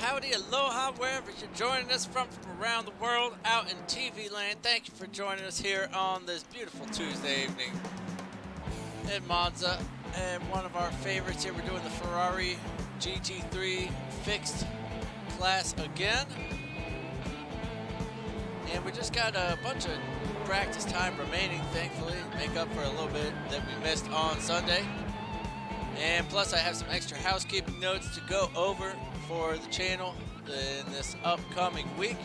howdy, aloha, wherever you're joining us from around the world, out in TV land. Thank you for joining us here on this beautiful Tuesday evening in Monza. And one of our favorites here, we're doing the Ferrari GT3 fixed class again. And we just got a bunch of practice time remaining, thankfully, make up for a little bit that we missed on Sunday. And plus I have some extra housekeeping notes to go over for the channel in this upcoming week.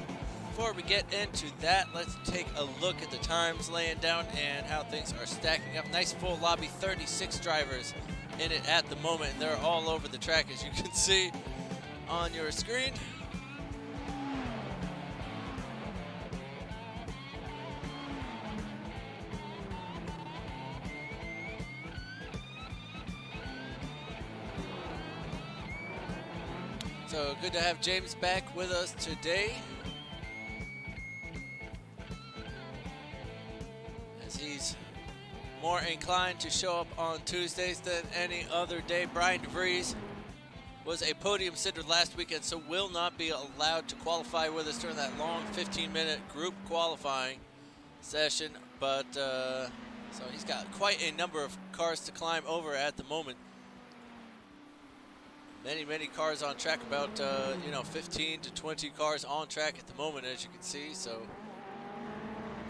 Before we get into that, let's take a look at the times laying down and how things are stacking up. Nice full lobby, 36 drivers in it at the moment, and they're all over the track as you can see on your screen. So good to have James back with us today, as he's more inclined to show up on Tuesdays than any other day. Brian DeVries was a podium sitter last weekend, so will not be allowed to qualify with us during that long 15-minute group qualifying session. But so he's got quite a number of cars to climb over at the moment. Many cars on track, about 15 to 20 cars on track at the moment, as you can see, so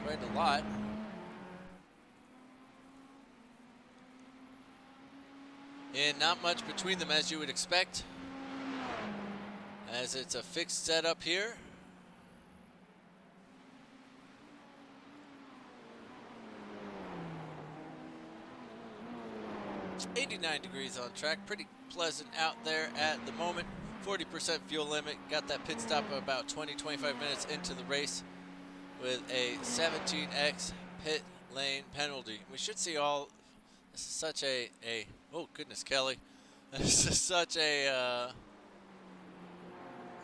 quite a lot. And not much between them, as you would expect, as it's a fixed setup here. It's 89 degrees on track, pretty pleasant out there at the moment. 40% fuel limit. Got that pit stop about 20-25 minutes into the race with a 17x pit lane penalty. We should see all. This is such a oh goodness, Kelly. This is such a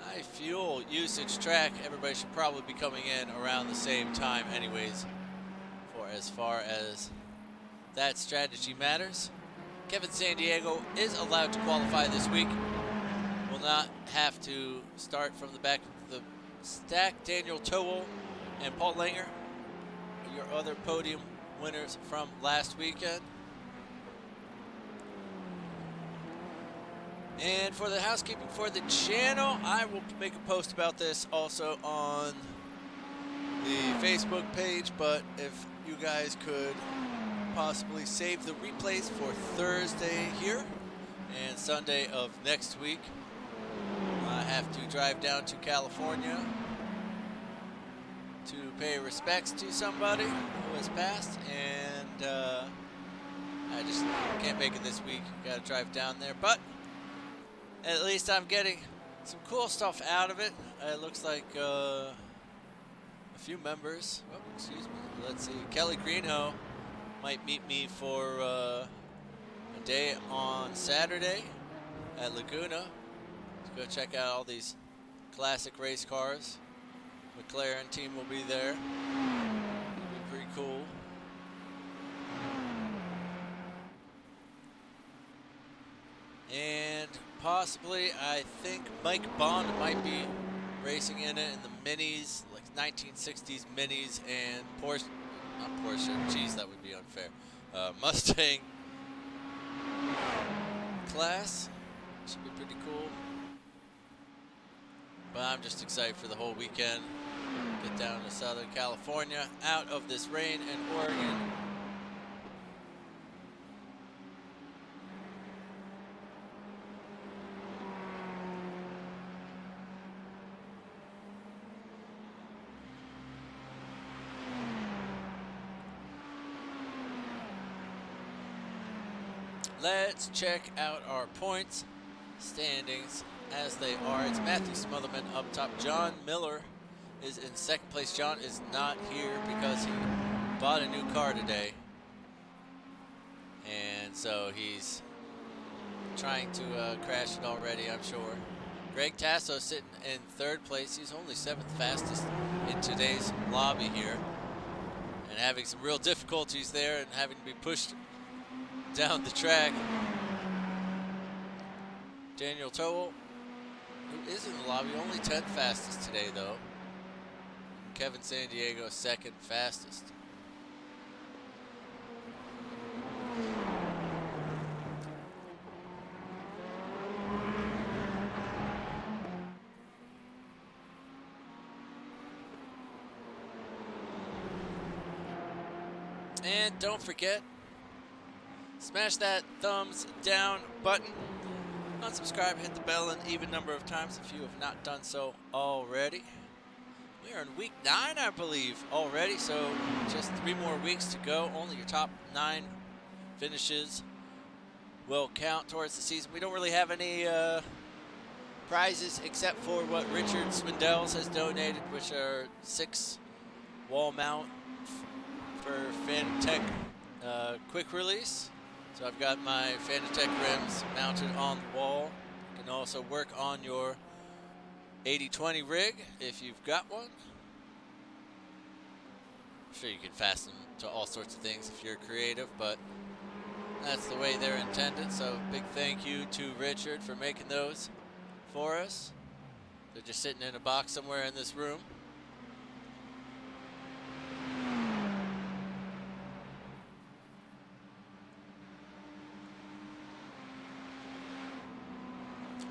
high fuel usage track. Everybody should probably be coming in around the same time anyways, for as far as that strategy matters. Kevin Sandiego is allowed to qualify this week. Will not have to start from the back of the stack. Daniel Towell and Paul Langer, your other podium winners from last weekend. And for the housekeeping for the channel, I will make a post about this also on the Facebook page, but if you guys could possibly save the replays for Thursday here and Sunday of next week. I have to drive down to California to pay respects to somebody who has passed, and I just can't make it this week. Gotta drive down there, but at least I'm getting some cool stuff out of it. It looks like a few members, oh, excuse me, let's see, Kelly Greenhoe might meet me for a day on Saturday at Laguna to go check out all these classic race cars. McLaren team will be there. It'll be pretty cool. And possibly, I think Mike Bond might be racing in it in the minis, like 1960s minis and Porsche. Not Porsche, geez, that would be unfair. Mustang class, should be pretty cool. But I'm just excited for the whole weekend. Get down to Southern California, out of this rain in Oregon. Let's check out our points standings as they are. It's Matthew Smotherman up top. John Miller is in second place. John is not here because he bought a new car today, and so he's trying to crash it already, I'm sure. Greg Tasso sitting in third place. He's only 7th fastest in today's lobby here, and having some real difficulties there and having to be pushed down the track. Daniel Towell, who is in the lobby. Only 10th fastest today, though. Kevin San Diego, second fastest. And don't forget, smash that thumbs down button. Unsubscribe, hit the bell an even number of times if you have not done so already. We are in week 9, I believe, already, so just 3 more weeks to go. Only your top 9 finishes will count towards the season. We don't really have any prizes except for what Richard Swindells has donated, which are 6 wall mount for Fanatec quick release. So I've got my Fanatec rims mounted on the wall. You can also work on your 80/20 rig if you've got one. I'm sure you can fasten them to all sorts of things if you're creative, but that's the way they're intended. So big thank you to Richard for making those for us. They're just sitting in a box somewhere in this room.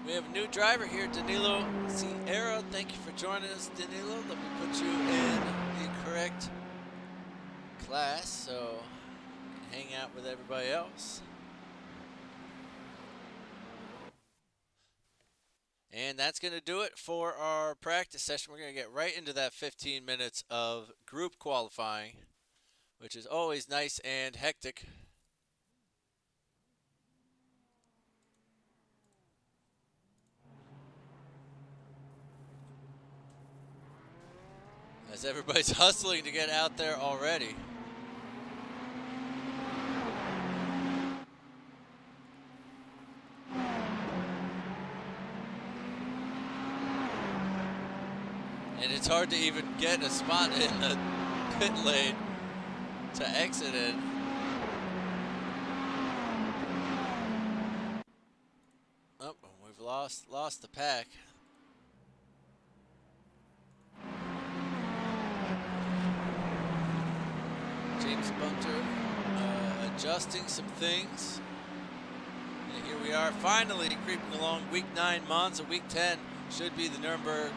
We have a new driver here, Danilo Sierra. Thank you for joining us, Danilo. Let me put you in the correct class so you can hang out with everybody else. And that's going to do it for our practice session. We're going to get right into that 15 minutes of group qualifying, which is always nice and hectic. As everybody's hustling to get out there already. And it's hard to even get a spot in the pit lane to exit it. Oh, we've lost the pack. James Bunter adjusting some things. And here we are, finally creeping along. Week 9 Monza, week 10 should be the Nürburgring.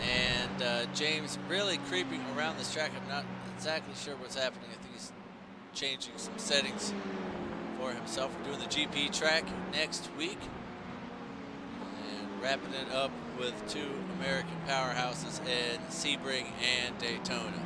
And James really creeping around this track. I'm not exactly sure what's happening. I think he's changing some settings for himself. We're doing the GP track next week. And wrapping it up with 2 American powerhouses in Sebring and Daytona.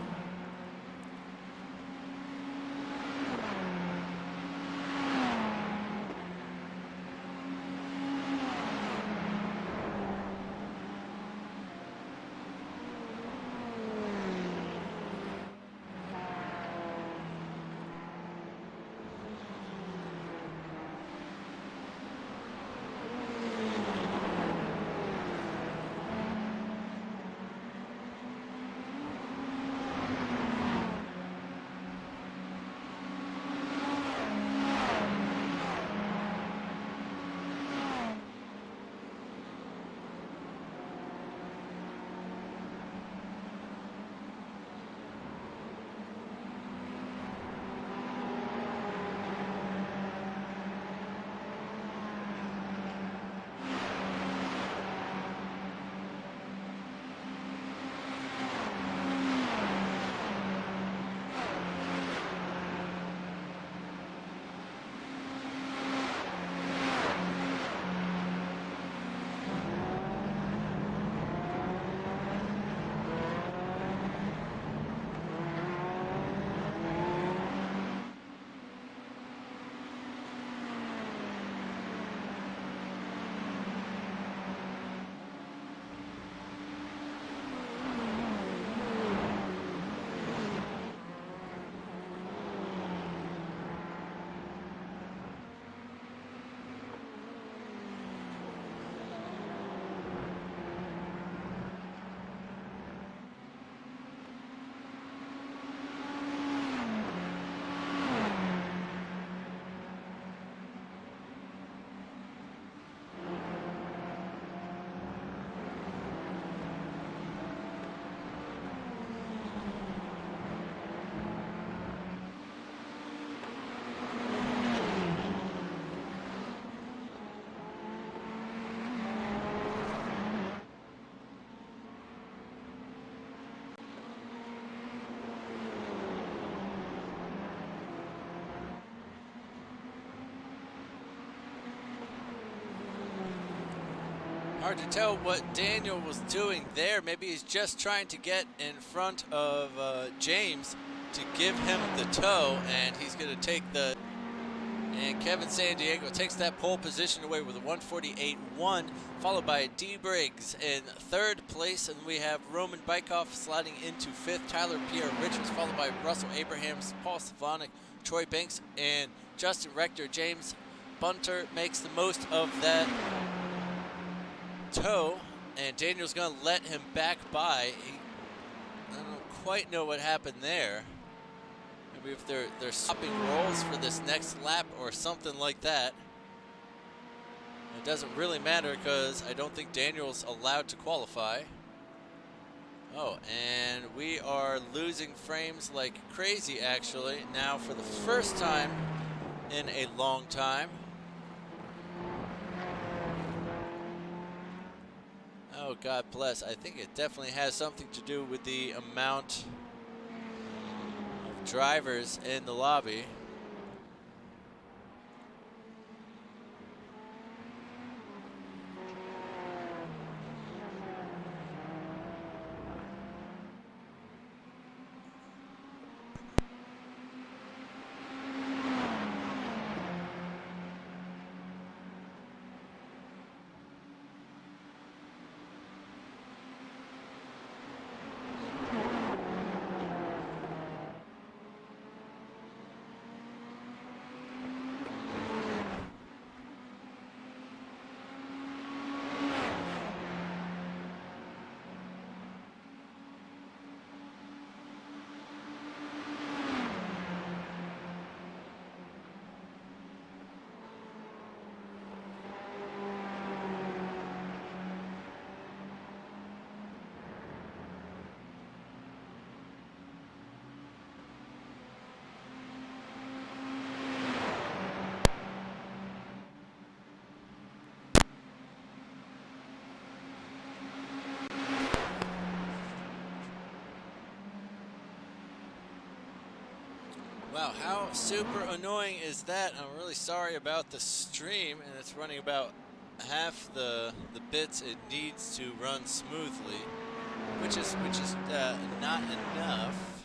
Hard to tell what Daniel was doing there. Maybe he's just trying to get in front of James to give him the tow, and he's going to take the... And Kevin Sandiego takes that pole position away with a 148.1, followed by D. Briggs in third place. And we have Roman Bykoff sliding into fifth. Tyler Pierre Richards, followed by Russell Abrahams, Paul Slavonic, Troy Banks, and Justin Rector. James Bunter makes the most of that tow, and Daniel's going to let him back by. I don't quite know what happened there. Maybe if they're swapping roles for this next lap or something like that. It doesn't really matter because I don't think Daniel's allowed to qualify. Oh, and we are losing frames like crazy actually now for the first time in a long time. Oh, God bless. I think it definitely has something to do with the amount of drivers in the lobby. Wow, how super annoying is that? I'm really sorry about the stream, and it's running about half the bits it needs to run smoothly, which is not enough.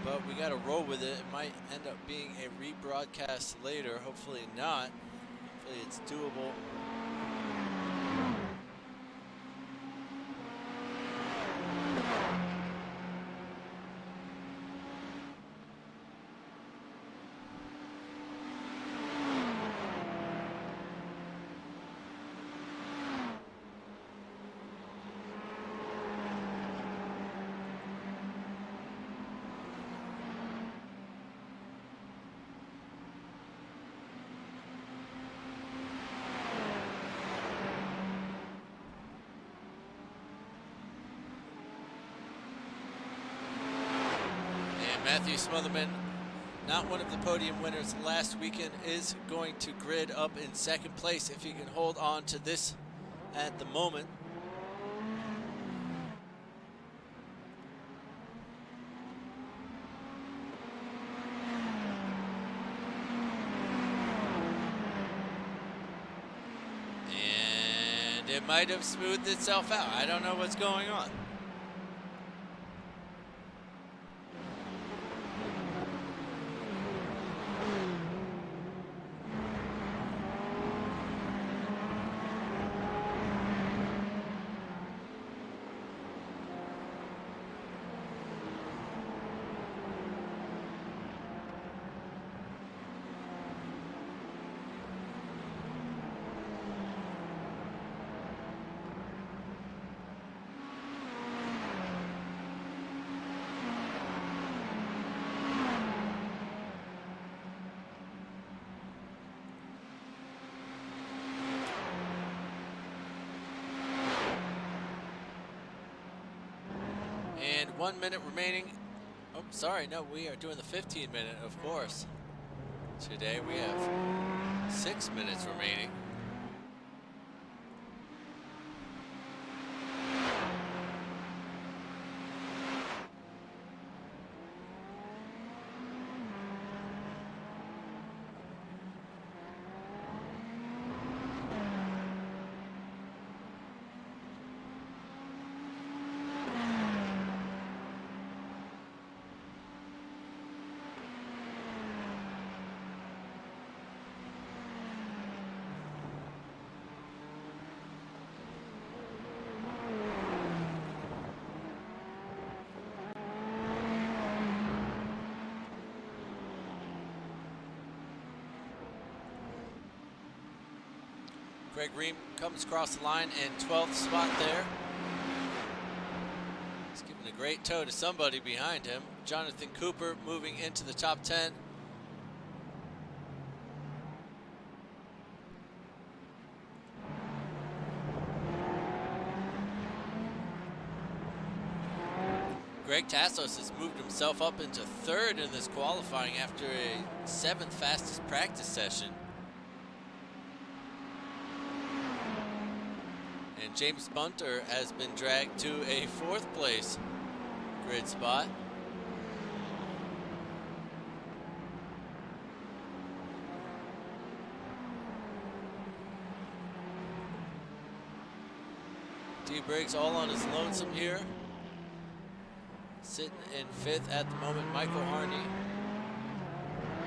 But we got to roll with it. It might end up being a rebroadcast later. Hopefully not. Hopefully it's doable. Matthew Smotherman, not one of the podium winners last weekend, is going to grid up in second place if he can hold on to this at the moment. And it might have smoothed itself out. I don't know what's going on. And 1 minute remaining. Oh, sorry, no, we are doing the 15 minute, of course. Today we have 6 minutes remaining. Greg Ream comes across the line in 12th spot there. He's giving a great tow to somebody behind him. Jonathan Cooper moving into the top 10. Greg Tassos has moved himself up into 3rd in this qualifying after a 7th fastest practice session. And James Bunter has been dragged to a 4th place grid spot. D. Briggs all on his lonesome here. Sitting in 5th at the moment, Michael Harney.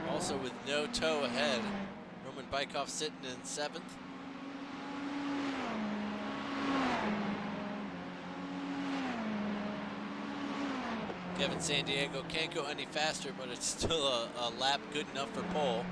Also with no tow ahead. Roman Bykoff sitting in 7th. Kevin Sandiego can't go any faster, but it's still a lap good enough for pole.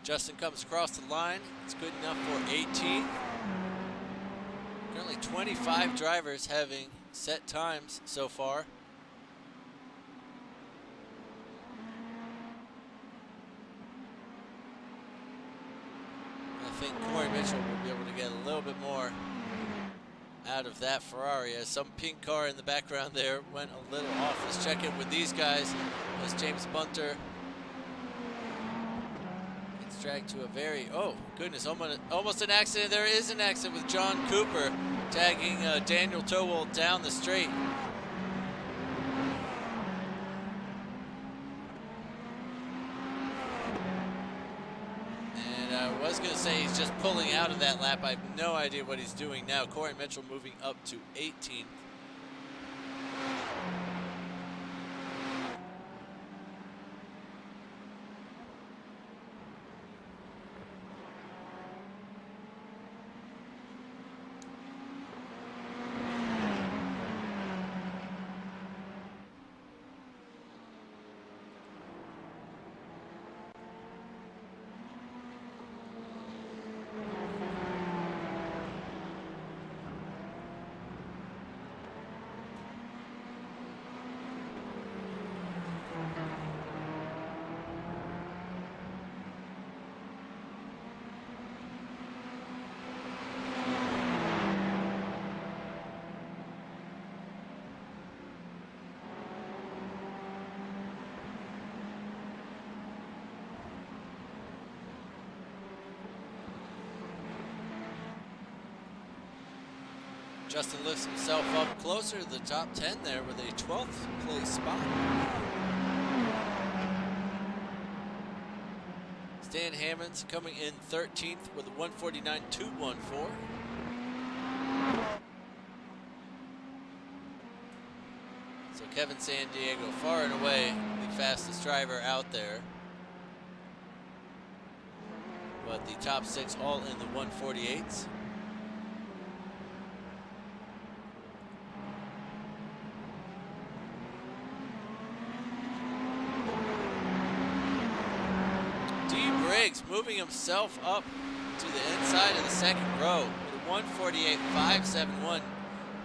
Justin comes across the line. It's good enough for 18th. Currently 25 drivers having set times so far. I think Corey Mitchell will be able to get a little bit more out of that Ferrari, as some pink car in the background there went a little off. Let's check in with these guys as James Bunter dragged to a very, oh goodness, almost an accident. There is an accident with John Cooper tagging Daniel Towell down the straight. And I was going to say he's just pulling out of that lap. I have no idea what he's doing now. Corey Mitchell moving up to 18th. Justin lifts himself up closer to the top 10 there with a 12th place spot. Stan Hammonds coming in 13th with a 149.214. So Kevin Sandiego far and away the fastest driver out there. But the top 6 all in the 148s. Moving himself up to the inside of the 2nd row with a 148.571,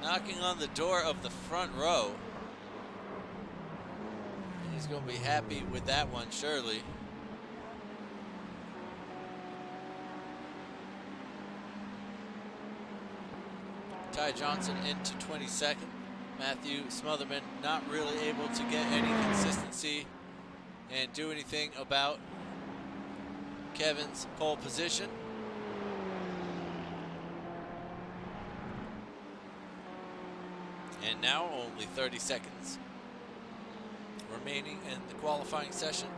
knocking on the door of the front row. And he's going to be happy with that one, surely. Ty Johnson into 22nd. Matthew Smotherman not really able to get any consistency and do anything about Kevin's pole position. And now only 30 seconds remaining in the qualifying session.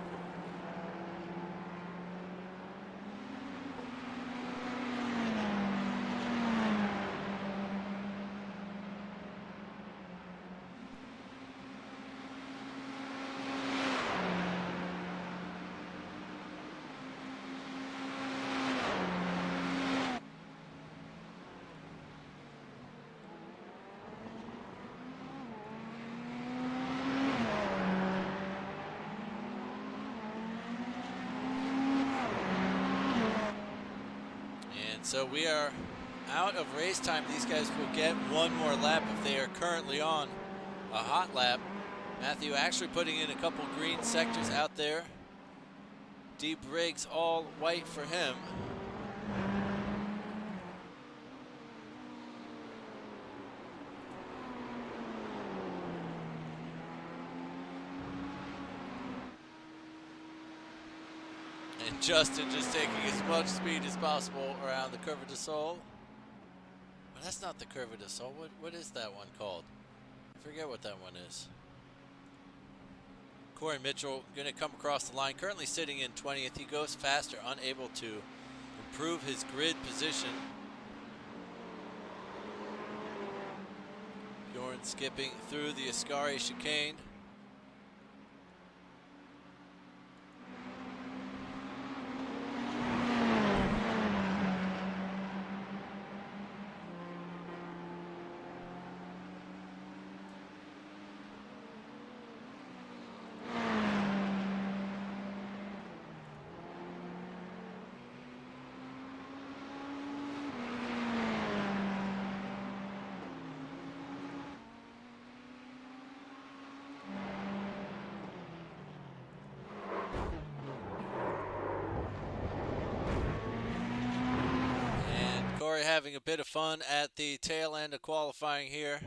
And so we are out of race time. These guys will get one more lap if they are currently on a hot lap. Matthew actually putting in a couple green sectors out there. D. Briggs all white for him. And Justin just taking as much speed as possible around the Curva de Sol. But that's not the Curva de Sol. What is that one called? I forget what that one is. Corey Mitchell going to come across the line, currently sitting in 20th. He goes faster, unable to improve his grid position. Bjorn skipping through the Ascari chicane. Corey having a bit of fun at the tail end of qualifying here.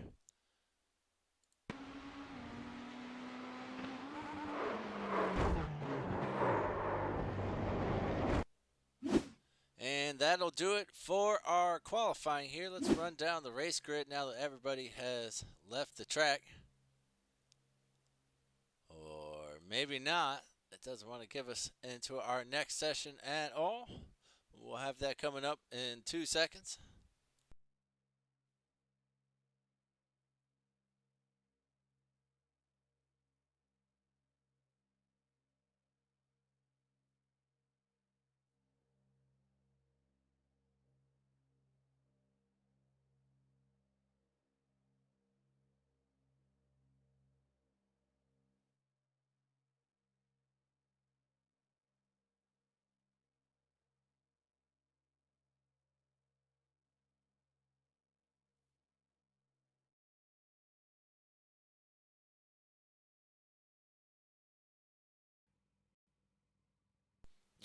And that'll do it for our qualifying here. Let's run down the race grid now that everybody has left the track. Or maybe not. It doesn't want to give us into our next session at all. We'll have that coming up in 2 seconds.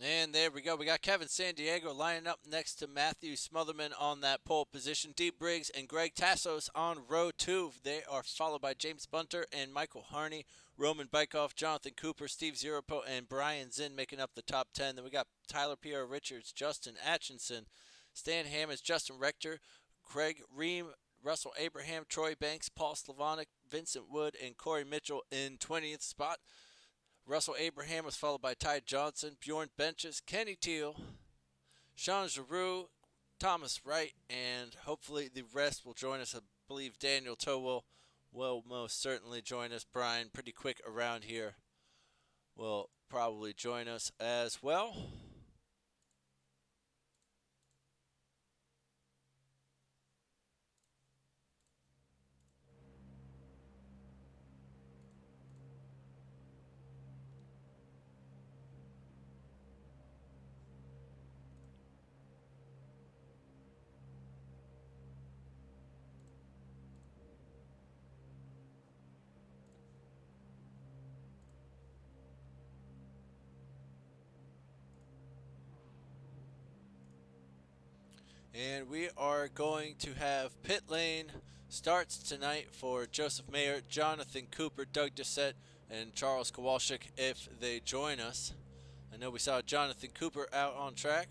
And there we go. We got Kevin Sandiego lining up next to Matthew Smotherman on that pole position. Dee Briggs and Greg Tassos on row 2. They are followed by James Bunter and Michael Harney, Roman Bykoff, Jonathan Cooper, Steve Zeropo, and Brian Zinn making up the top 10. Then we got Tyler Pierre Richards, Justin Atchinson, Stan Hammons, Justin Rector, Craig Ream, Russell Abraham, Troy Banks, Paul Slavonic, Vincent Wood, and Corey Mitchell in 20th spot. Russell Abraham was followed by Ty Johnson, Bjorn Benches, Kenny Teal, Sean Giroux, Thomas Wright, and hopefully the rest will join us. I believe Daniel Towell will most certainly join us. Brian, pretty quick around here, will probably join us as well. And we are going to have pit lane starts tonight for Joseph Mayer, Jonathan Cooper, Doug Doucette, and Charles Kowalczyk if they join us. I know we saw Jonathan Cooper out on track.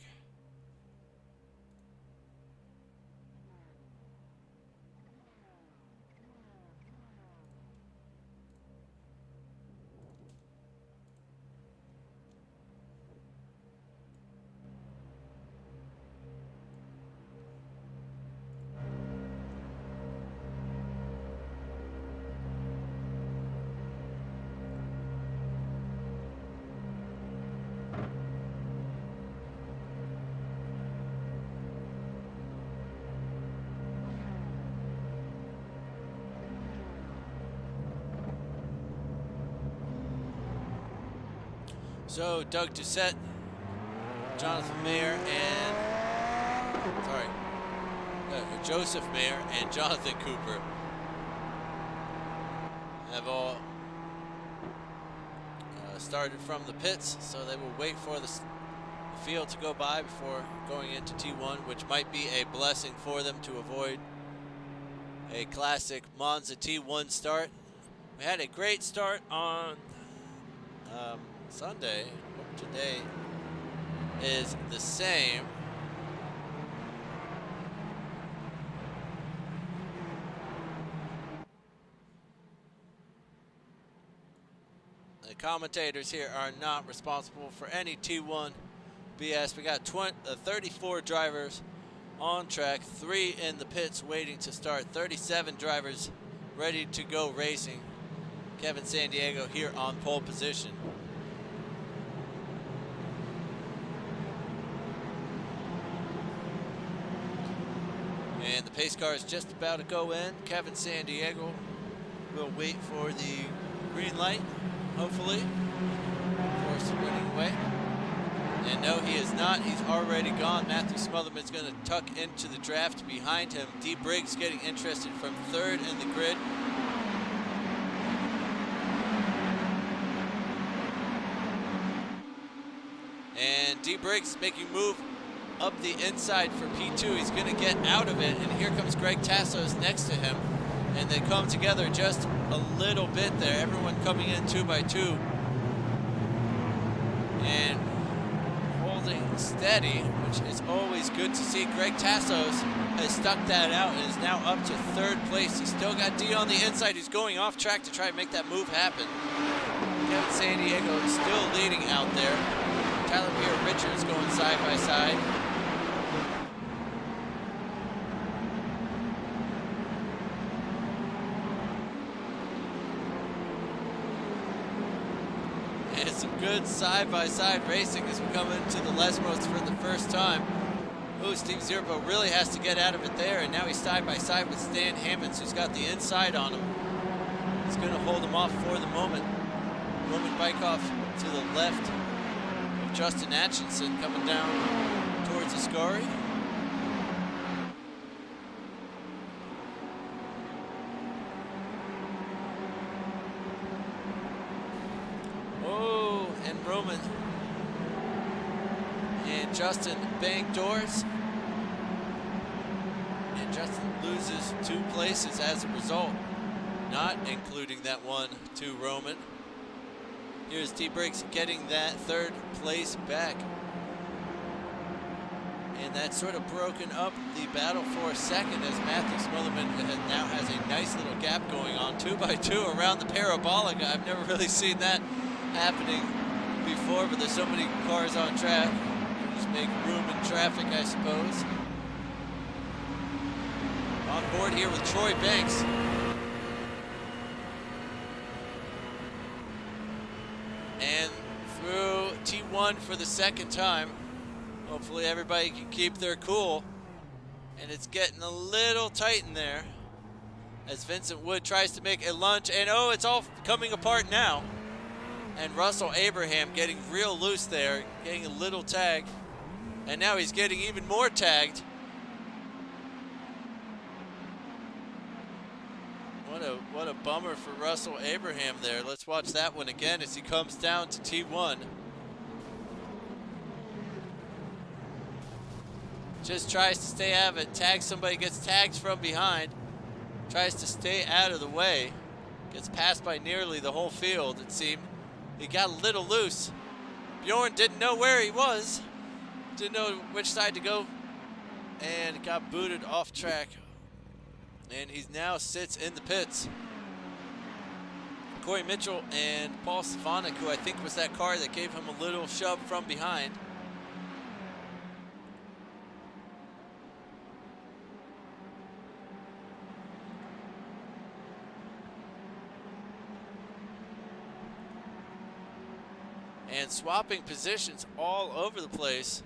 So Doug Doucette, Jonathan Mayer, and Joseph Mayer and Jonathan Cooper have all started from the pits, so they will wait for the field to go by before going into T1, which might be a blessing for them to avoid a classic Monza T1 start. We had a great start on Sunday. Today is the same. The commentators here are not responsible for any T1 BS. We got 34 drivers on track, 3 in the pits waiting to start, 37 drivers ready to go racing. Kevin Sandiego here on pole position. And the pace car is just about to go in. Kevin Sandiego will wait for the green light, hopefully, before sprinting away. And no, he is not. He's already gone. Matthew Smotherman's going to tuck into the draft behind him. D. Briggs getting interested from 3rd in the grid. And D. Briggs making move up the inside for P2. He's going to get out of it, and here comes Greg Tassos next to him. And they come together just a little bit there. Everyone coming in 2 by 2. And holding steady, which is always good to see. Greg Tassos has stuck that out and is now up to 3rd place. He's still got D on the inside. He's going off track to try and make that move happen. Kevin Sandiego is still leading out there. Tyler Pierre Richards going side by side. And some good side-by-side racing as we come into the Lesmos for the first time. Ooh, Steve Zerbo really has to get out of it there, and now he's side-by-side with Stan Hammonds, who's got the inside on him. He's going to hold him off for the moment. Roman Bykoff to the left of Justin Atchison coming down towards Ascari. Roman and Justin bang doors, and Justin loses 2 places as a result, not including that one to Roman. Here's D. Briggs getting that 3rd place back, and that's sort of broken up the battle for 2nd as Matthew Smotherman now has a nice little gap going on, 2 by 2 around the parabolic. I've never really seen that happening before, but there's so many cars on track. Just make room in traffic, I suppose. On board here with Troy Banks. And through T1 for the 2nd time. Hopefully everybody can keep their cool. And it's getting a little tight in there as Vincent Wood tries to make a lunge, and oh, it's all coming apart now. And Russell Abraham getting real loose there, getting a little tag. And now he's getting even more tagged. What a bummer for Russell Abraham there. Let's watch that one again as he comes down to T1. Just tries to stay out of it. Tags somebody, gets tagged from behind. Tries to stay out of the way. Gets passed by nearly the whole field, it seemed. He got a little loose. Bjorn didn't know where he was. Didn't know which side to go. And got booted off track. And he now sits in the pits. Corey Mitchell and Paul Stefanik, who I think was that car that gave him a little shove from behind. And swapping positions all over the place.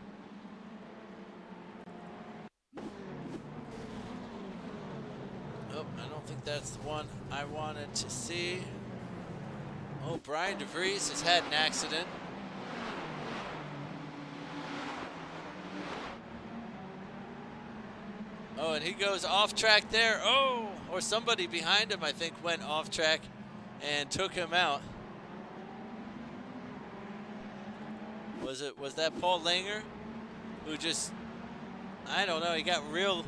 Oh, I don't think that's the one I wanted to see. Oh, Brian DeVries has had an accident. Oh, and he goes off track there. Oh, or somebody behind him, I think, went off track and took him out. Was that Paul Langer who just, I don't know, he got real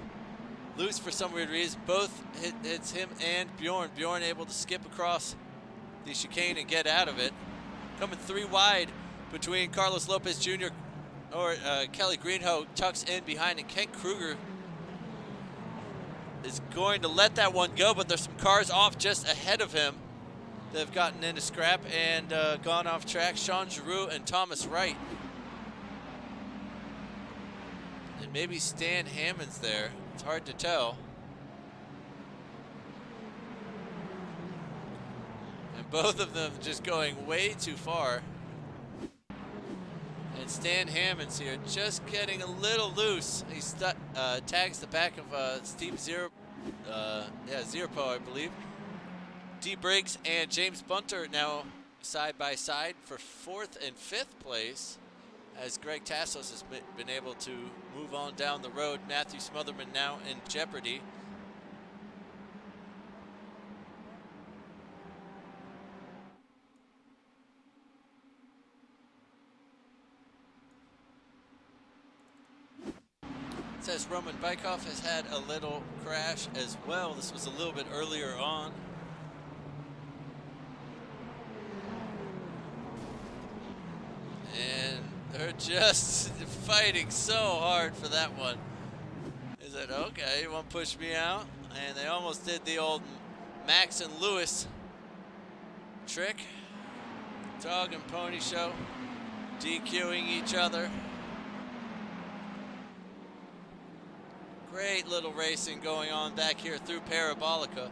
loose for some weird reason. Both hits him and Bjorn. Bjorn able to skip across the chicane and get out of it. Coming 3 wide between Carlos Lopez Jr. or Kelly Greenhoe tucks in behind, and Kent Kruger is going to let that one go, but there's some cars off just ahead of him that have gotten into scrap and gone off track. Sean Giroux and Thomas Wright. And maybe Stan Hammond's there. It's hard to tell. And both of them just going way too far. And Stan Hammond's here, just getting a little loose. He tags the back of Steve Zerpo, I believe. D. Briggs and James Bunter now side by side for 4th and 5th place, as Greg Tassos has been able to move on down the road. Matthew Smotherman now in jeopardy. It says Roman Bykov has had a little crash as well. This was a little bit earlier on. And they're just fighting so hard for that one. He said, okay, you want to push me out? And they almost did the old Max and Lewis trick. Dog and pony show, DQing each other. Great little racing going on back here through Parabolica.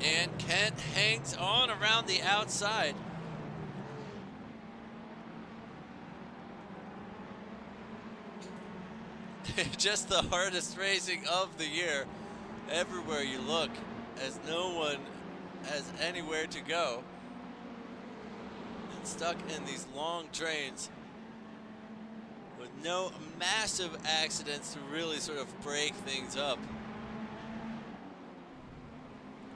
And Kent hangs on around the outside. Just the hardest racing of the year. Everywhere you look, as no one has anywhere to go. And stuck in these long drains with no massive accidents to really sort of break things up.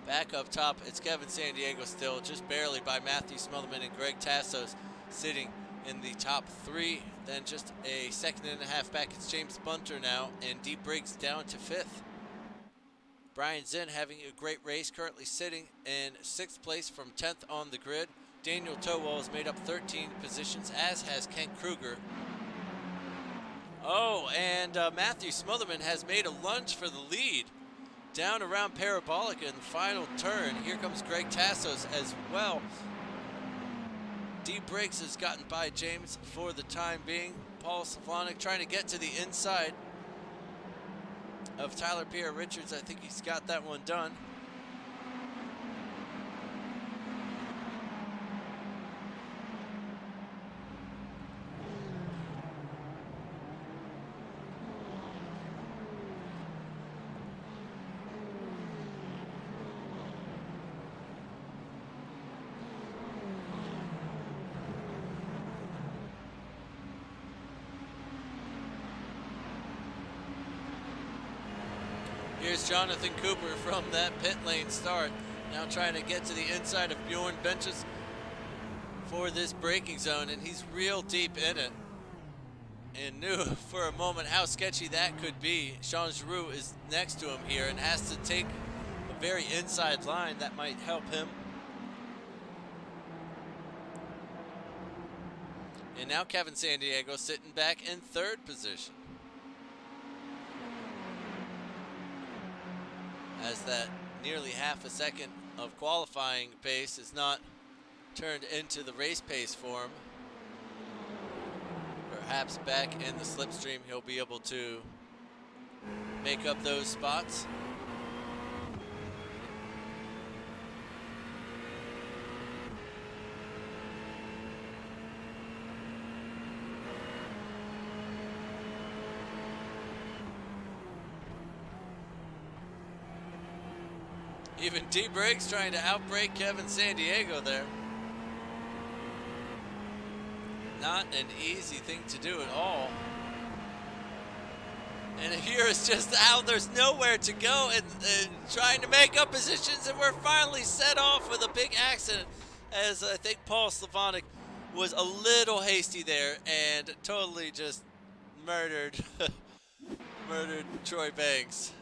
Back up top, it's Kevin Sandiego still, just barely by Matthew Smotherman and Greg Tassos sitting in the top 3. Then just a 2.5 seconds back, it's James Bunter now, and D. Briggs down to 5th. Brian Zinn having a great race, currently sitting in 6th place from 10th on the grid. Daniel Towell has made up 13 positions, as has Kent Kruger. Oh, and Matthew Smotherman has made a lunge for the lead. Down around Parabolica in the final turn. Here comes Greg Tassos as well. D. Briggs has gotten by James for the time being. Paul Slavonic trying to get to the inside of Tyler Pierre Richards. I think he's got that one done. Here's Jonathan Cooper from that pit lane start. Now trying to get to the inside of Bjorn Benches for this braking zone, and he's real deep in it. And knew for a moment how sketchy that could be. Sean Giroux is next to him here and has to take a very inside line that might help him. And now Kevin Sandiego sitting back in 3rd position. As that nearly half a second of qualifying pace is not turned into the race pace for him. Perhaps back in the slipstream he'll be able to make up those spots. Even D-Briggs trying to outbrake Kevin Sandiego there. Not an easy thing to do at all. And here is just how there's nowhere to go and trying to make up positions, and we're finally set off with a big accident, as I think Paul Slavonic was a little hasty there and totally just murdered murdered Troy Banks.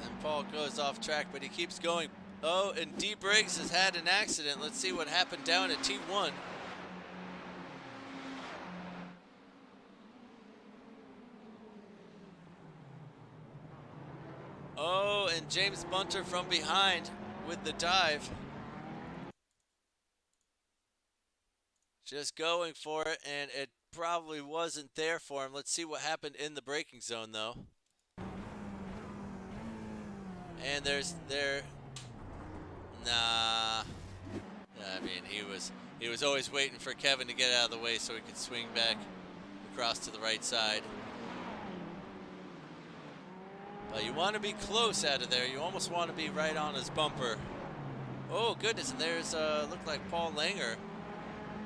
And Paul goes off track, but he keeps going. Oh, and D. Briggs has had an accident. Let's see what happened down at T1. Oh, and James Bunter from behind with the dive. Just going for it, and it probably wasn't there for him. Let's see what happened in the braking zone, though. And nah. I mean, he was always waiting for Kevin to get out of the way so he could swing back across to the right side. But you want to be close out of there. You almost want to be right on his bumper. Oh, goodness, and there's, looked like Paul Langer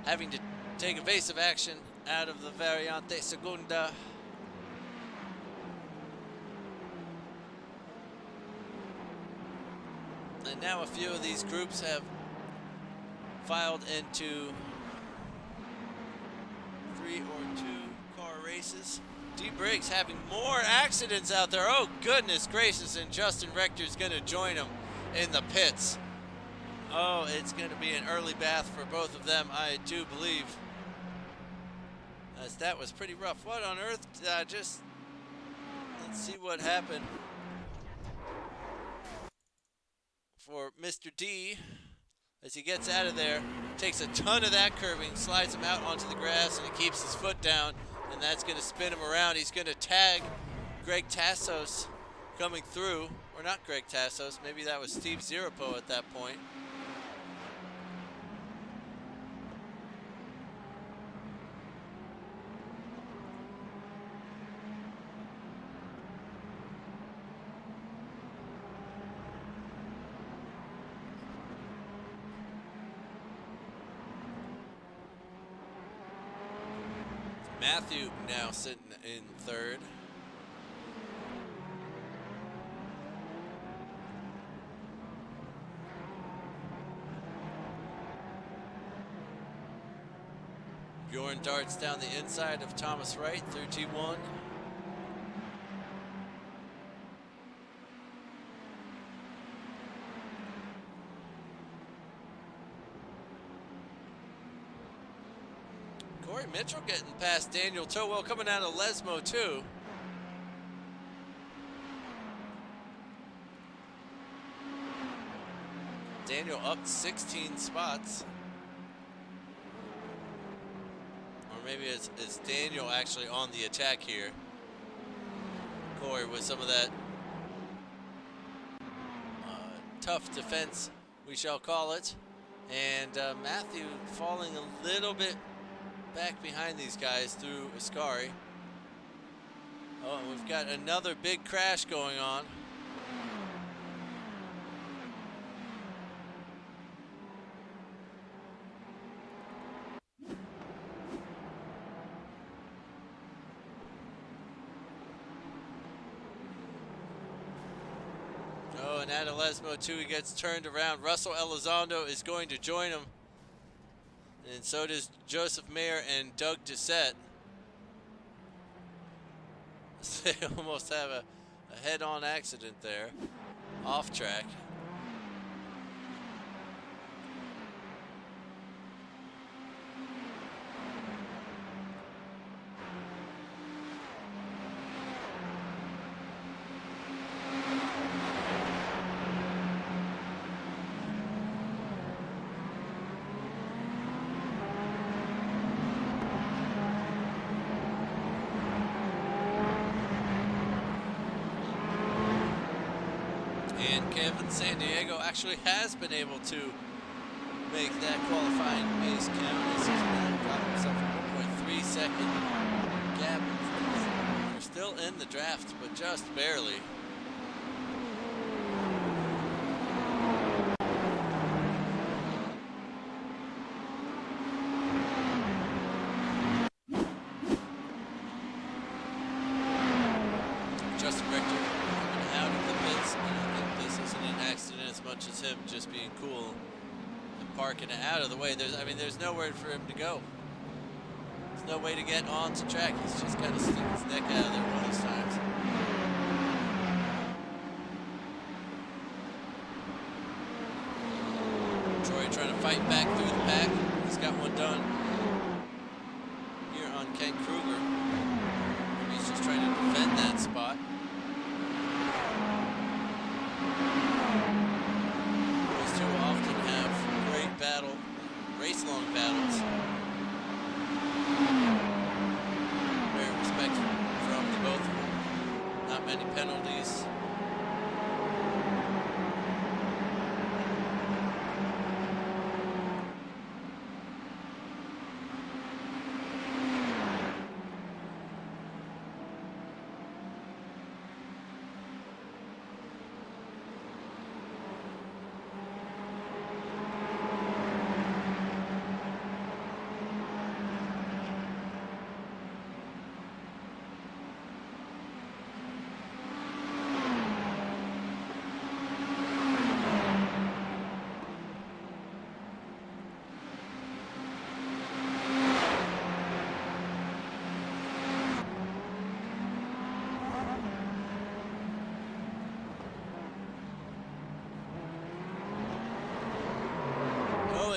having to take evasive action out of the Variante Segunda. And now a few of these groups have filed into 3 or 2 car races. D. Briggs having more accidents out there. Oh, goodness gracious. And Justin Rector's going to join him in the pits. Oh, it's going to be an early bath for both of them, I do believe. As that was pretty rough. What on earth? Let's see what happened for Mr. D as he gets out of there. Takes a ton of that curving, slides him out onto the grass, and he keeps his foot down, and that's going to spin him around. He's going to tag Greg Tassos coming through, or not Greg Tassos, maybe that was Steve Zirapo at that point. Matthew now sitting in third. Bjorn darts down the inside of Thomas Wright through T1. Corey Mitchell getting past Daniel Towell coming out of Lesmo too. Daniel up 16 spots. Or maybe it's Daniel actually on the attack here. Corey with some of that tough defense, we shall call it. And Matthew falling a little bit back behind these guys through Ascari. Oh, and we've got another big crash going on. Oh, and out of Lesmo too, he gets turned around. Russell Elizondo is going to join him. And so does Joseph Mayer and Doug Doucette. They almost have a head-on accident there, off track. And Kevin Sandiego actually has been able to make that qualifying pace count. He's got himself a 1.3 second gap. They're still in the draft, but just barely. As him just being cool and parking it out of the way. There's nowhere for him to go. There's no way to get onto track. He's just got to stick his neck out of there one of those times. Troy trying to fight back through the pack. He's got one done here on Ken Kruger. He's just trying to defend that spot. Race-long battles. Very respectful from the both of them. Not many penalties.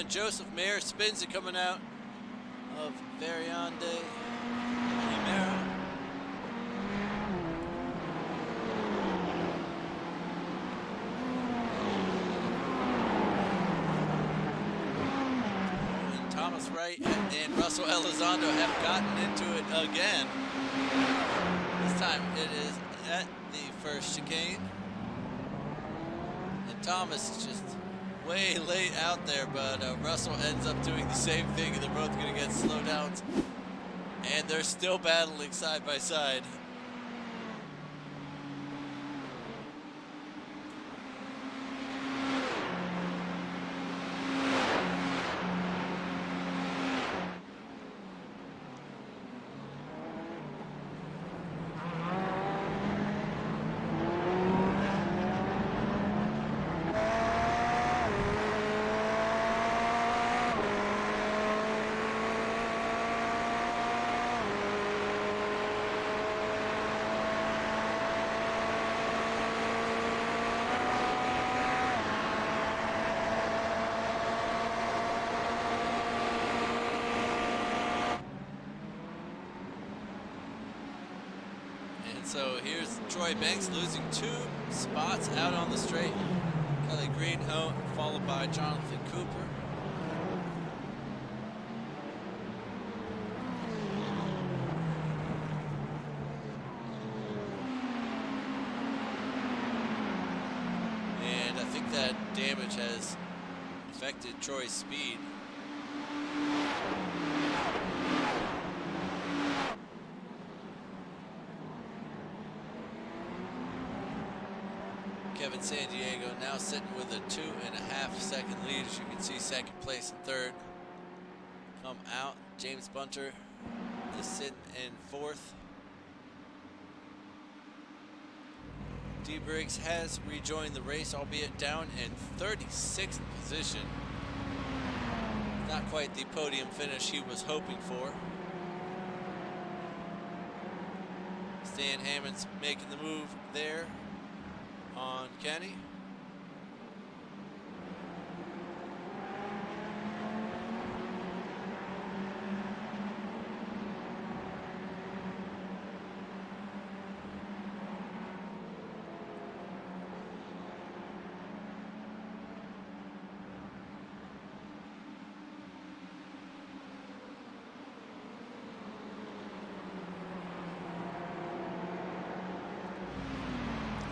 Joseph Mayer spins it coming out of Variande Himera. And Thomas Wright and Russell Elizondo have gotten into it again. This time it is at the first chicane. And Thomas is just way late out there, but Russell ends up doing the same thing, and they're both going to get slowdowns, and they're still battling side by side. So here's Troy Banks losing 2 spots out on the straight. Kelly Greenhoe followed by Jonathan Cooper. And I think that damage has affected Troy's speed. Kevin San Diego now sitting with a 2.5 second lead. As you can see, second place and third come out. James Bunter is sitting in 4th. D. Briggs has rejoined the race, albeit down in 36th position. Not quite the podium finish he was hoping for. Stan Hammond's making the move there on Kenny.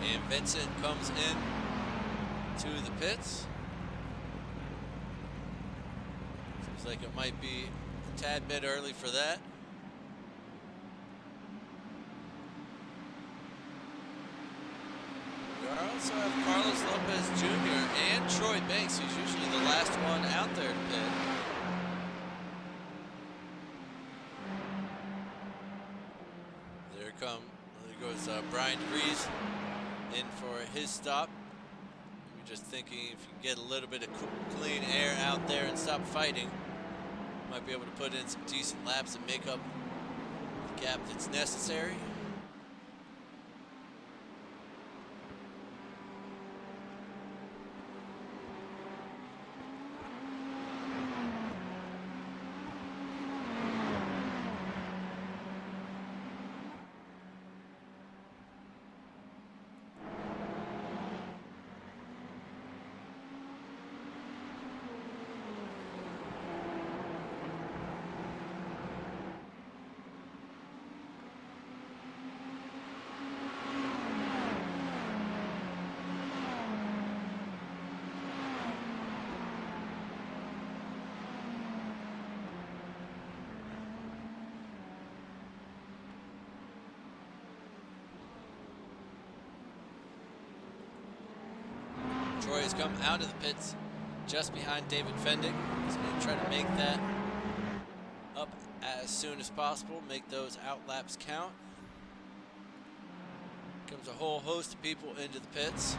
And Vincent comes in to the pits. Seems like it might be a tad bit early for that. I also have Carlos Lopez Jr. and Troy Banks, who's usually the last one out there to pit. There goes Brian DeVries in for his stop. Maybe just thinking if you can get a little bit of clean air out there and stop fighting, might be able to put in some decent laps and make up the gap that's necessary. Troy has come out of the pits just behind David Fendick. He's going to try to make that up as soon as possible, make those out laps count. Comes a whole host of people into the pits.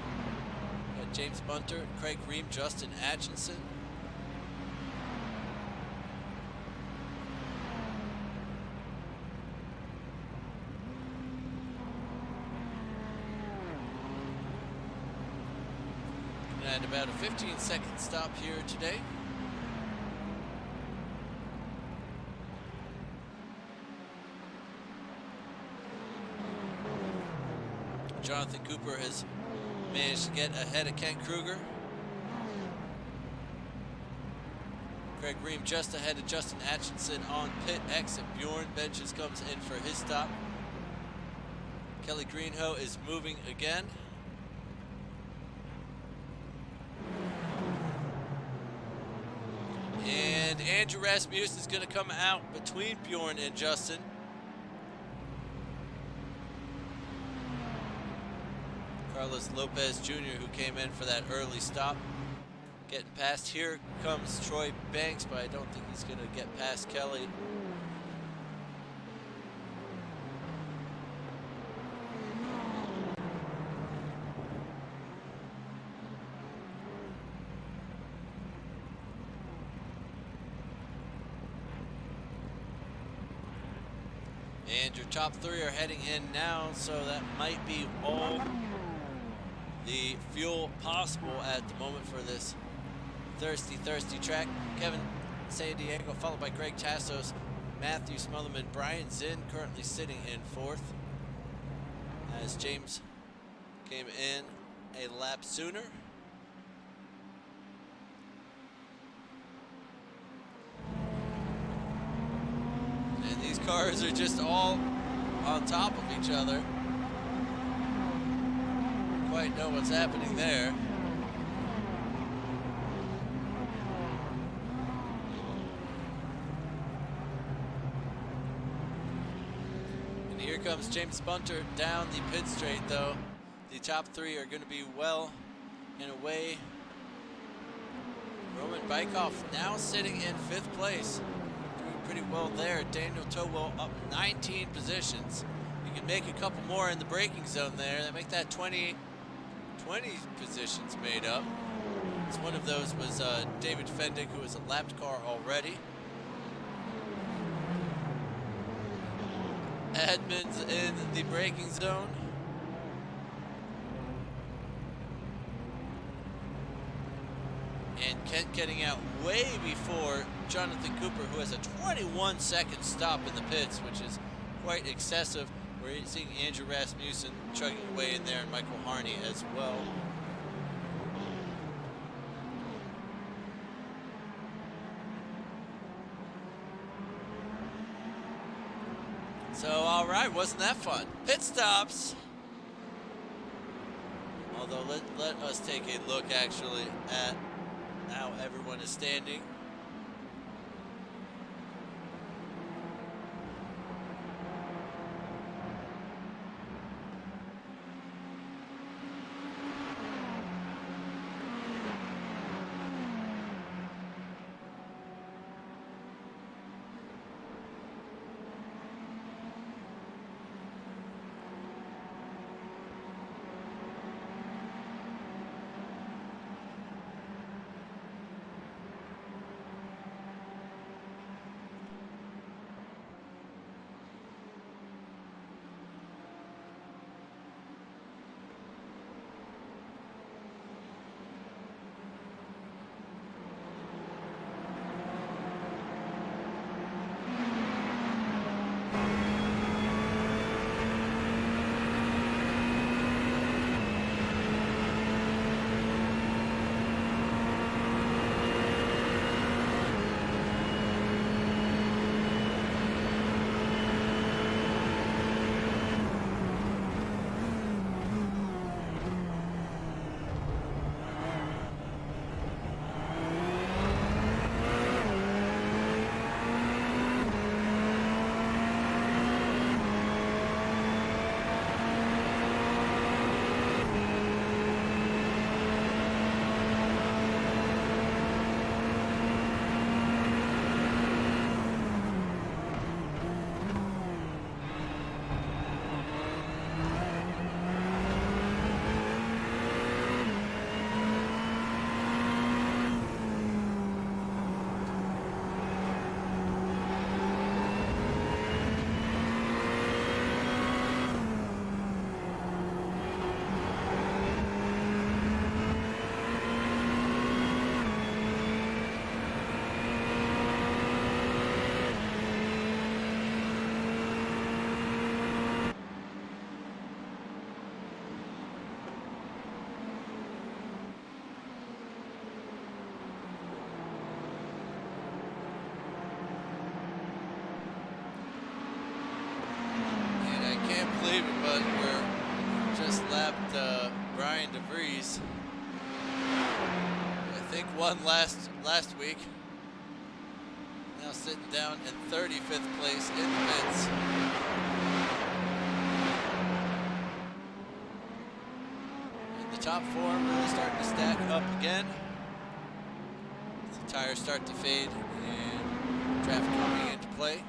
Got James Bunter, Craig Ream, Justin Atchison. And about a 15-second stop here today. Jonathan Cooper has managed to get ahead of Kent Kruger. Greg Ream just ahead of Justin Atchison on pit exit. Bjorn Benches comes in for his stop. Kelly Greenhoe is moving again. And Andrew Rasmussen is going to come out between Bjorn and Justin. Carlos Lopez Jr., who came in for that early stop, getting past. Here comes Troy Banks, but I don't think he's going to get past Kelly. And your top three are heading in now, so that might be all the fuel possible at the moment for this thirsty track. Kevin San Diego, followed by Greg Tassos, Matthew Smotherman, Brian Zinn currently sitting in fourth, as James came in a lap sooner. And these cars are just all on top of each other. Quite know what's happening there. And here comes James Bunter down the pit straight, though. The top three are going to be well and away. Roman Bykov now sitting in fifth place. Doing pretty well there. Daniel Towell up 19 positions. You can make a couple more in the braking zone there. That make that 20 positions made up. It's one of those was David Fendick, who was a lapped car already. Edmonds in the braking zone. And Kent getting out way before Jonathan Cooper, who has a 21-second stop in the pits, which is quite excessive. We're seeing Andrew Rasmussen chugging away in there, and Michael Harney as well. So, all right, wasn't that fun? Pit stops. Although, let us take a look actually at how everyone is standing. believe it, but we're just lapped Brian DeVries. I think won last week. Now sitting down in 35th place in the pits. And the top four really starting to stack up again. The tires start to fade and traffic coming into play.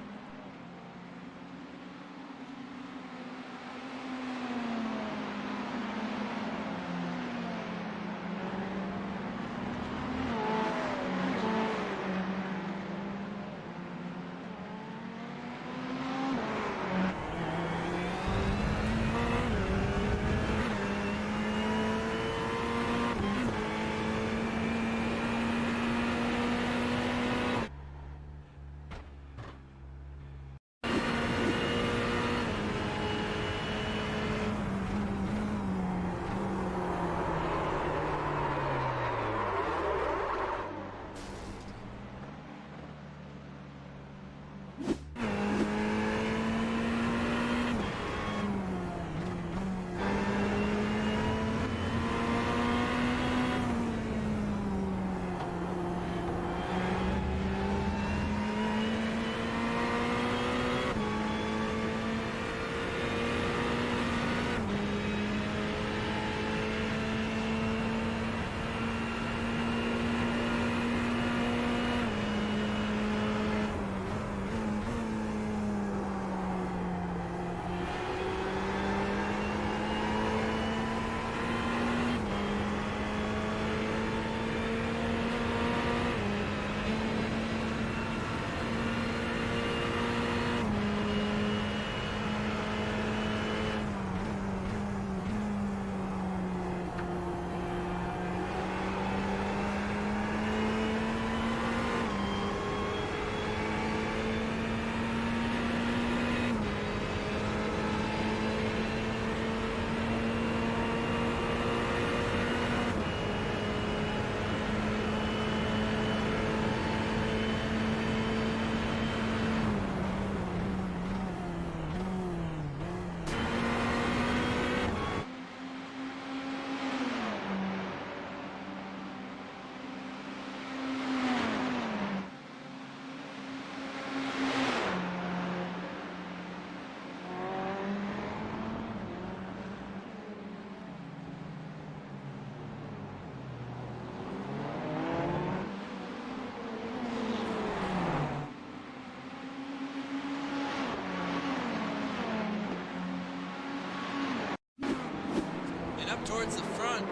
Towards the front.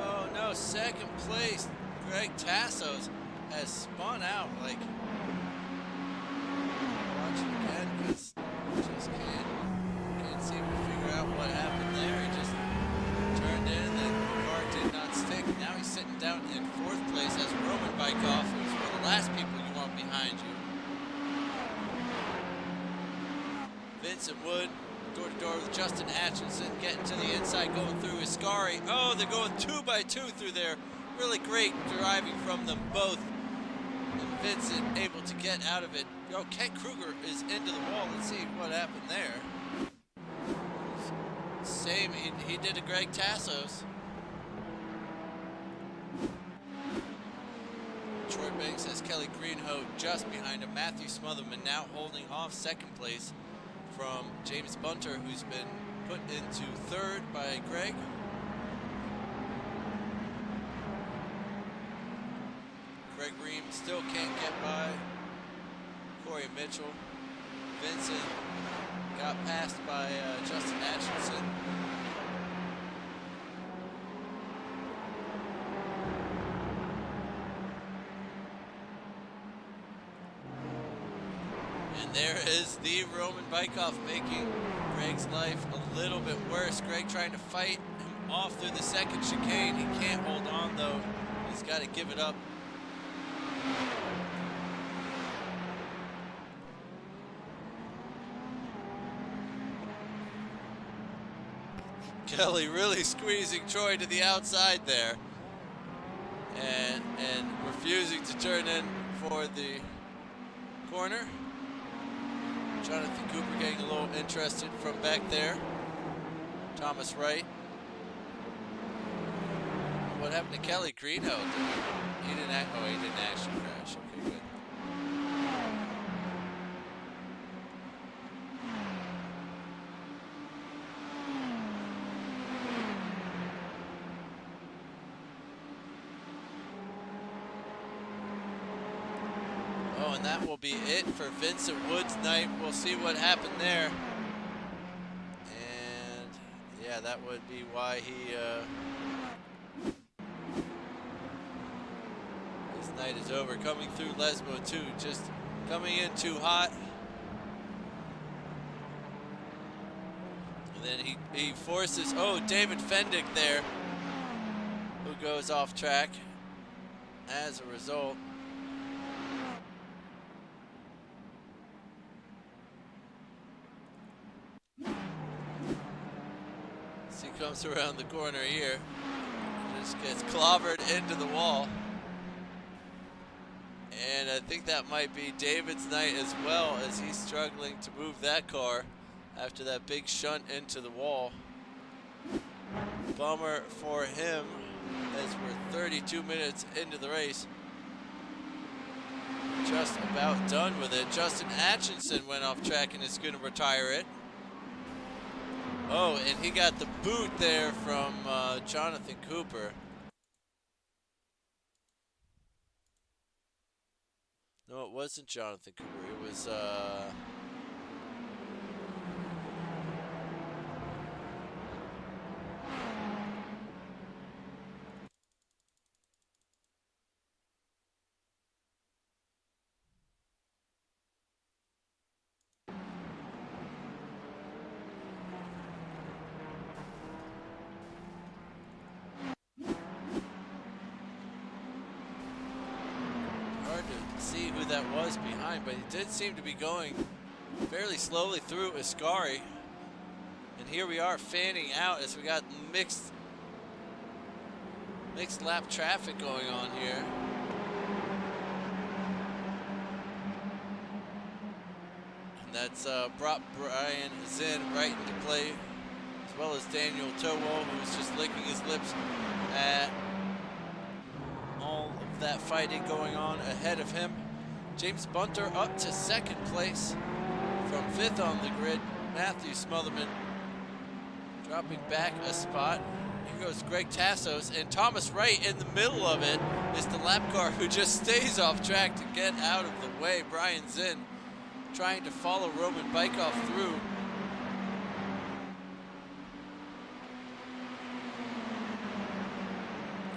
Oh no, second place. Greg Tassos has spun out. Like, watch it again because just can't seem to figure out what happened there. He just turned in and the car did not stick. Now he's sitting down in 4th place as Roman Bykov, who's one of the last people you want behind you. Vincent Wood door to door with Justin Atchison, getting to the inside, going through Ascari. Oh, they're going 2 by 2 through there. Really great driving from them both. And Vincent able to get out of it. Oh, Kent Kruger is into the wall. Let's see what happened there. Same, he did a Greg Tassos. Troy Banks has Kelly Greenhoe just behind him. Matthew Smotherman now holding off 2nd place from James Bunter, who's been put into 3rd by Greg. Greg Ream still can't get by. Corey Mitchell. Vincent got passed by Justin Atchison. And there is the Roman Bykov making Greg's life a little bit worse. Greg trying to fight him off through the 2nd chicane. He can't hold on though. He's got to give it up. Kelly really squeezing Troy to the outside there. And refusing to turn in for the corner. Jonathan Cooper getting a little interested from back there. Thomas Wright. What happened to Kelly Greenhill? He didn't actually crash. Okay, good. Oh, and that will be it for Vincent Wood's night. We'll see what happened there. And yeah, that would be why he his night is over. Coming through Lesmo too, just coming in too hot. And then he forces, oh, David Fendick there, who goes off track as a result. As he comes around the corner here, just gets clobbered into the wall. And I think that might be David's night as well, as he's struggling to move that car after that big shunt into the wall. Bummer for him, as we're 32 minutes into the race. Just about done with it. Justin Atchison went off track and is going to retire it. Oh, and he got the boot there from Jonathan Cooper. No, it wasn't Jonathan Cooper. It was hard to see who that was behind, but he did seem to be going fairly slowly through Ascari. And here we are fanning out as we got mixed lap traffic going on here. And that's brought Brian Zinn right into play, as well as Daniel Towell, who's just licking his lips at all of that fighting going on ahead of him. James Bunter up to second place from fifth on the grid. Matthew Smotherman dropping back a spot. Here goes Greg Tassos, and Thomas Wright in the middle of it is the lap car who just stays off track to get out of the way. Brian Zinn trying to follow Roman Bykov through.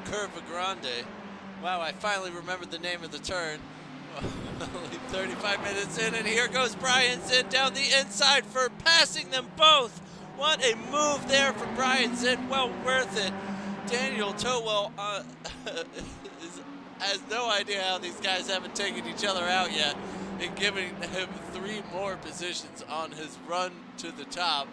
Curva Grande. Wow, I finally remembered the name of the turn. Only 35 minutes in, and here goes Brian Zinn down the inside for passing them both. What a move there from Brian Zinn. Well worth it. Daniel Towell has no idea how these guys haven't taken each other out yet, and giving him 3 more positions on his run to the top.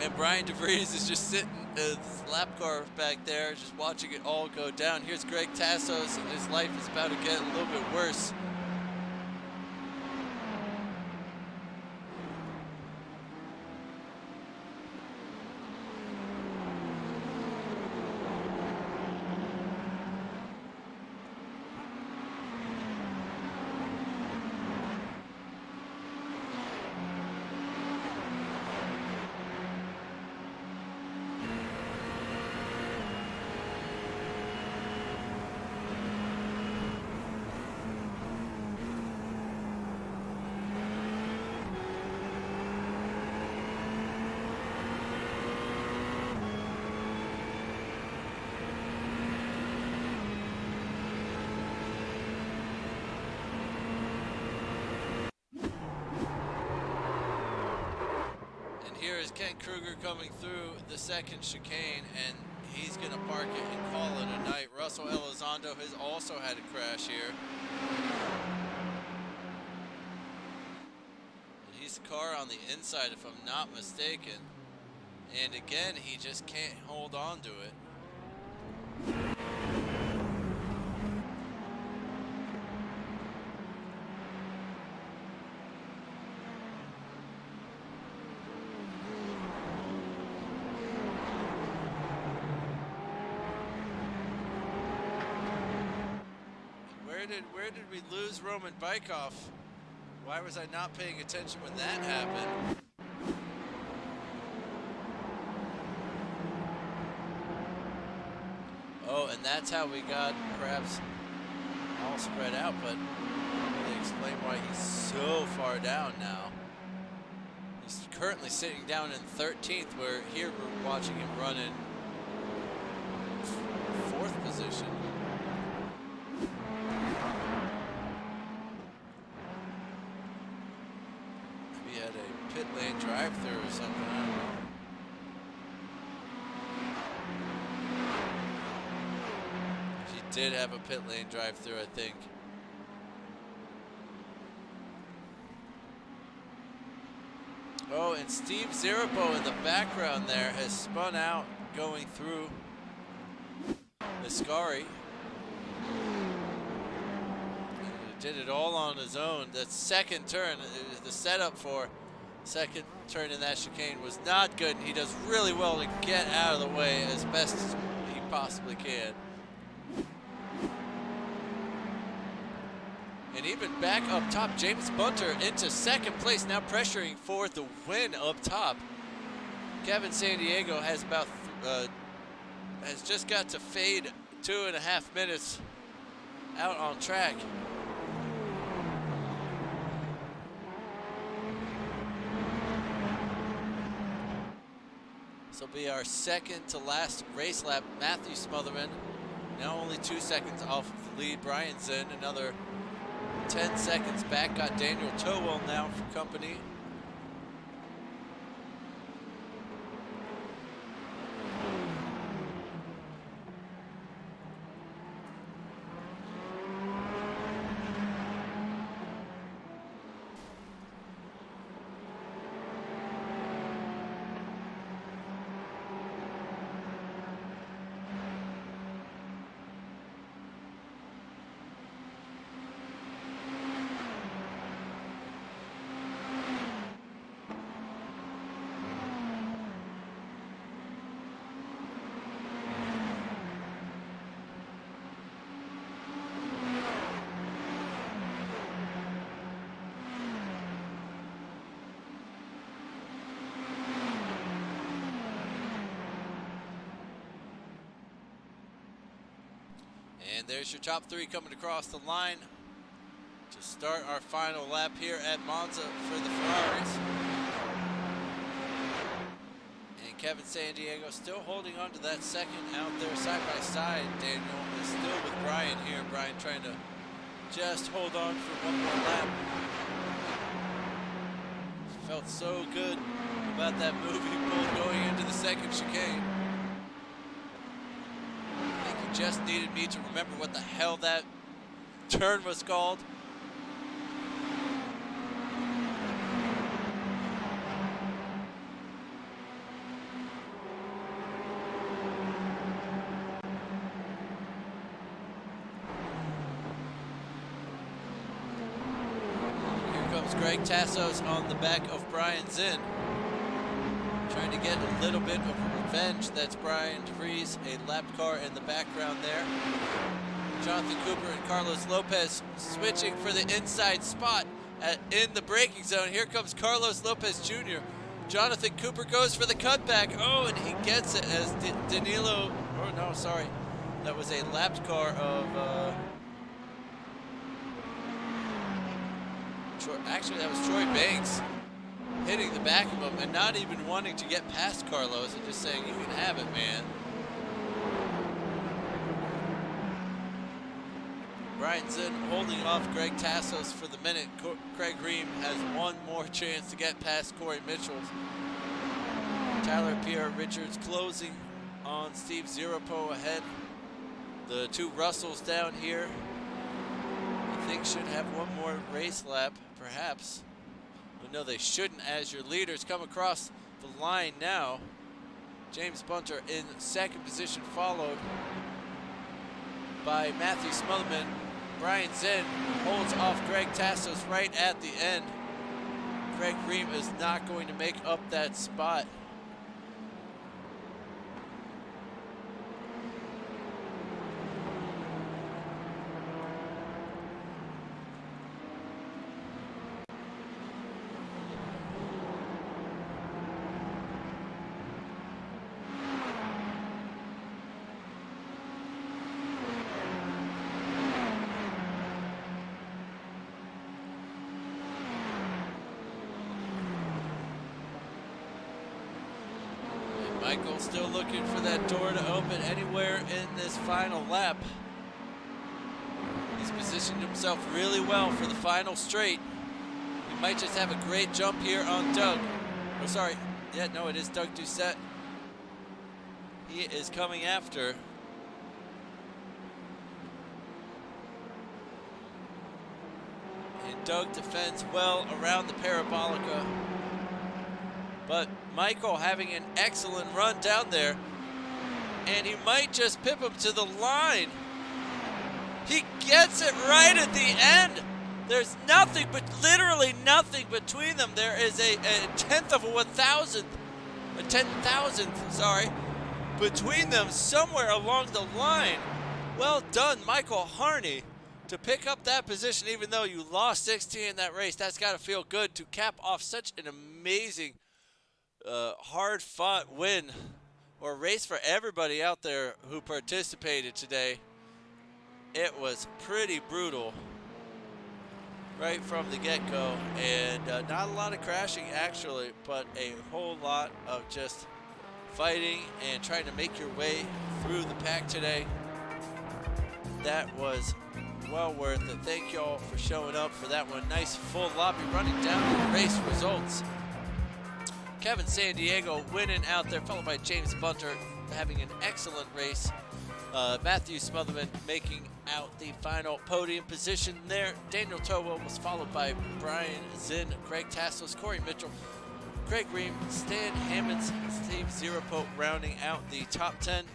And Brian DeVries is just sitting his lap car back there, just watching it all go down. Here's Greg Tassos, and his life is about to get a little bit worse. Here is Ken Kruger coming through the second chicane, and he's going to park it and call it a night. Russell Elizondo has also had a crash here. And he's the car on the inside, if I'm not mistaken. And again, he just can't hold on to it. where did we lose Roman Bykov? Why was I not paying attention when that happened? Oh, and that's how we got perhaps all spread out, but really explain why he's so far down now. He's currently sitting down in 13th, where here we're watching him run in 4th position. Maybe he had a pit lane drive-through or something, I don't know. He did have a pit lane drive-through, I think. Oh, and Steve Ziripo in the background there has spun out going through Ascari. He did it all on his own. That second turn, the setup for second turn in that chicane was not good. He does really well to get out of the way as best as he possibly can. And even back up top, James Bunter into second place, now pressuring for the win up top. Kevin Sandiego has about has just got to fade 2.5 minutes out on track. This will be our second to last race lap. Matthew Smotherman now only 2 seconds off of the lead. Brian Zinn another 10 seconds back. Got Daniel Towell now for company. And there's your top three coming across the line to start our final lap here at Monza for the Ferraris. And Kevin Sandiego still holding on to that second out there side by side. Daniel is still with Brian here. Brian trying to just hold on for one more lap. Felt so good about that move he pulled going into the second chicane. Just needed me to remember what the hell that turn was called. Here comes Greg Tassos on the back of Brian Zinn, trying to get a little bit of revenge. That's Brian DeVries, a lap car in the background there. Jonathan Cooper and Carlos Lopez switching for the inside spot in the braking zone. Here comes Carlos Lopez Jr. Jonathan Cooper goes for the cutback. Oh, and he gets it as Danilo, oh no, sorry. That was a lapped car of, actually that was Troy Banks, hitting the back of him and not even wanting to get past Carlos and just saying, you can have it, man. Brian Zinn holding off Greg Tassos for the minute. Craig Ream has one more chance to get past Corey Mitchell. Tyler Pierre Richards closing on Steve Ziripo ahead. The two Russells down here, I think, should have one more race lap, perhaps. But no, they shouldn't, as your leaders come across the line now. James Bunter in second position, followed by Matthew Smotherman. Brian Zinn holds off Greg Tassos right at the end. Craig Ream is not going to make up that spot. Michael still looking for that door to open anywhere in this final lap. He's positioned himself really well for the final straight. He might just have a great jump here on Doug. Oh, sorry. Yeah, no, it is Doug Doucette. He is coming after. And Doug defends well around the Parabolica. But Michael having an excellent run down there. And he might just pip him to the line. He gets it right at the end. There's nothing, but literally nothing between them. There is a tenth of a 1,000th, a 10,000th, sorry, between them somewhere along the line. Well done, Michael Harney, to pick up that position, even though you lost 16 in that race. That's got to feel good to cap off such an amazing, hard-fought win or race for everybody out there who participated today. It was pretty brutal right from the get-go, and not a lot of crashing actually, but a whole lot of just fighting and trying to make your way through the pack today. That was well worth it. Thank you all for showing up for that one. Nice full lobby. Running down the race results. Kevin San Diego winning out there, followed by James Bunter having an excellent race. Matthew Smotherman making out the final podium position there. Daniel Towell was followed by Brian Zinn, Greg Tassos, Corey Mitchell, Craig Ream, Stan Hammonds, Steve Zerapo rounding out the top 10.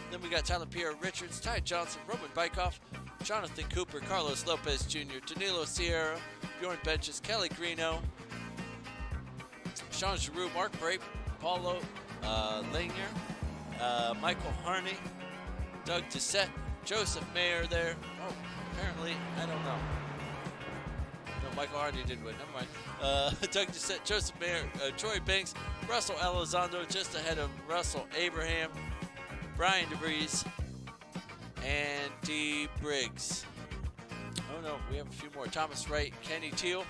Then we got Tyler Pierre Richards, Ty Johnson, Roman Bykoff, Jonathan Cooper, Carlos Lopez Jr., Danilo Sierra, Bjorn Benches, Kelly Greeno, Sean Giroux, Mark Brape, Paulo Langner, Michael Harney, Doug Doucette, Joseph Mayer there. Oh, apparently, I don't know. No, Michael Harney did win. Never mind. Doug Doucette, Joseph Mayer, Troy Banks, Russell Elizondo just ahead of Russell Abraham, Brian DeVries, and D. Briggs. Oh no, we have a few more. Thomas Wright, Kenny Teal,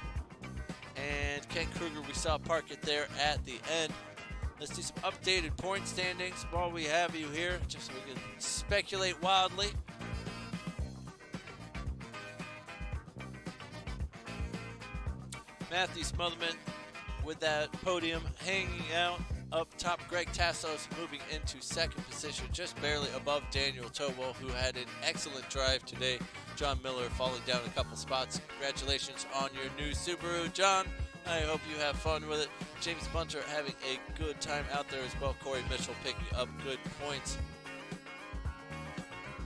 and Ken Kruger. We saw park it there at the end. Let's do some updated point standings while we have you here, just so we can speculate wildly. Matthew Smotherman with that podium hanging out up top. Greg Tassos moving into second position, just barely above Daniel Towell, who had an excellent drive today. John Miller falling down a couple spots. Congratulations on your new Subaru, John. I hope you have fun with it. James Bunter having a good time out there as well. Corey Mitchell picking up good points.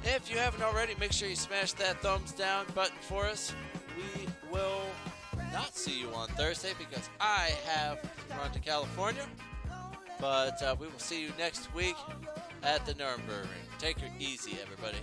If you haven't already, make sure you smash that thumbs down button for us. We will not see you on Thursday because I have to run to California. But we will see you next week at the Nürburgring. Take it easy, everybody.